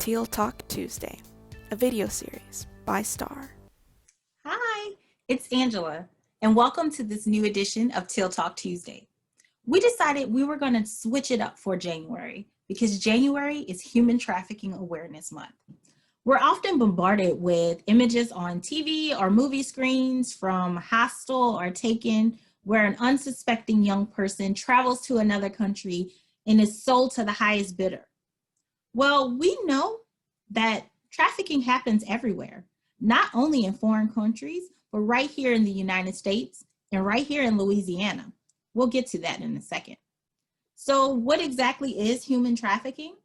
Teal Talk Tuesday, a video series by Star. Hi, it's Angela, and welcome to this new edition of Teal Talk Tuesday. We decided we were going to switch it up for January because January is Human Trafficking Awareness Month. We're often bombarded with images on TV or movie screens from Hostel or Taken, where an unsuspecting young person travels to another country and is sold to the highest bidder. Well, we know that trafficking happens everywhere, not only in foreign countries, but right here in the United States and right here in Louisiana. We'll get to that in a second. So what exactly is human trafficking?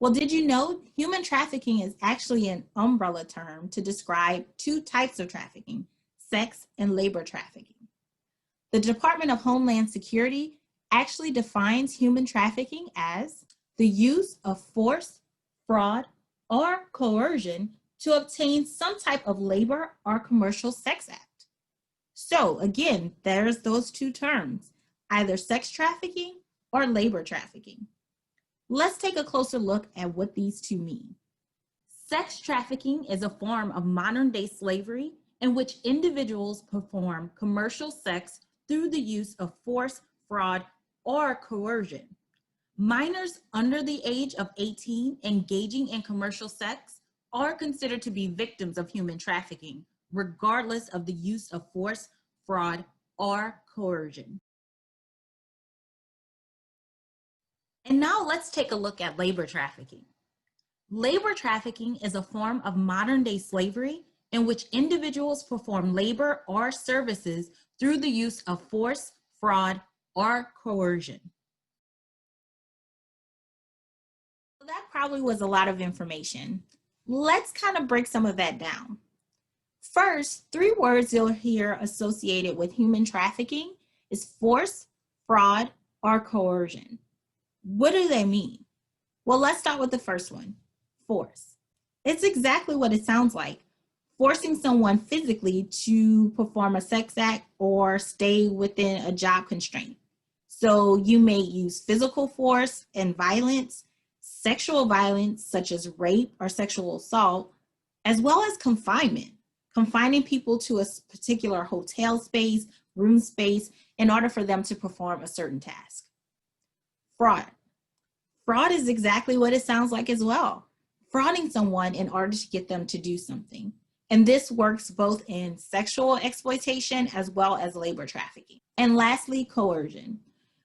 Well, did you know human trafficking is actually an umbrella term to describe two types of trafficking, sex and labor trafficking. The Department of Homeland Security actually defines human trafficking as the use of force, fraud, or coercion to obtain some type of labor or commercial sex act. So again, there's those two terms, either sex trafficking or labor trafficking. Let's take a closer look at what these two mean. Sex trafficking is a form of modern-day slavery in which individuals perform commercial sex through the use of force, fraud, or coercion. Minors under the age of 18 engaging in commercial sex are considered to be victims of human trafficking, regardless of the use of force, fraud, or coercion. And now let's take a look at labor trafficking. Labor trafficking is a form of modern-day slavery in which individuals perform labor or services through the use of force, fraud, or coercion. That probably was a lot of information. Let's kind of break some of that down. First, three words you'll hear associated with human trafficking is force, fraud, or coercion. What do they mean? Well, let's start with the first one, force. It's exactly what it sounds like, forcing someone physically to perform a sex act or stay within a job constraint. So you may use physical force and violence, sexual violence such as rape or sexual assault, as well as confinement, confining people to a particular hotel space, room space, in order for them to perform a certain task. Fraud. Fraud is exactly what it sounds like as well, frauding someone in order to get them to do something. And this works both in sexual exploitation as well as labor trafficking. And lastly, coercion.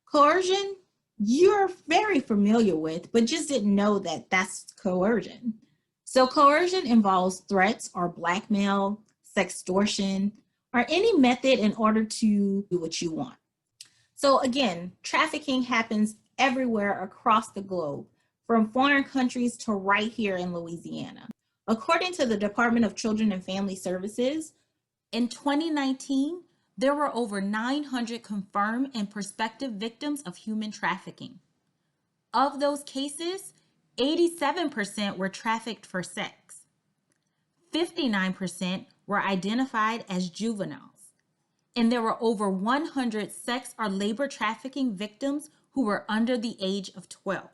Coercion, you're very familiar with, but just didn't know that that's coercion. So coercion involves threats or blackmail, sextortion, or any method in order to do what you want. So again, trafficking happens everywhere across the globe, from foreign countries to right here in Louisiana. According to the Department of Children and Family Services, in 2019, there were over 900 confirmed and prospective victims of human trafficking. Of those cases, 87% were trafficked for sex. 59% were identified as juveniles. And there were over 100 sex or labor trafficking victims who were under the age of 12.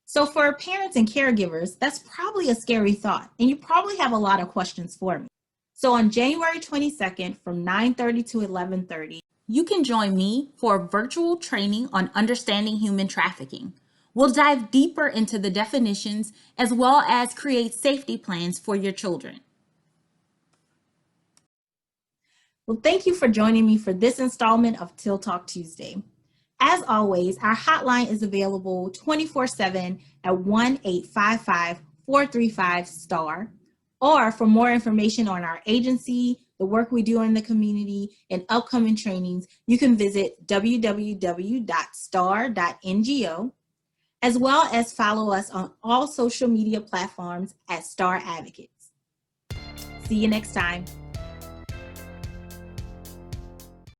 So for parents and caregivers, that's probably a scary thought, and you probably have a lot of questions for me. So on January 22nd from 9:30 to 11:30, you can join me for a virtual training on understanding human trafficking. We'll dive deeper into the definitions as well as create safety plans for your children. Well, thank you for joining me for this installment of Teal Talk Tuesday. As always, our hotline is available 24/7 at 1-855-435-STAR. Or for more information on our agency, the work we do in the community, and upcoming trainings, you can visit www.star.ngo, as well as follow us on all social media platforms at Star Advocates. See you next time.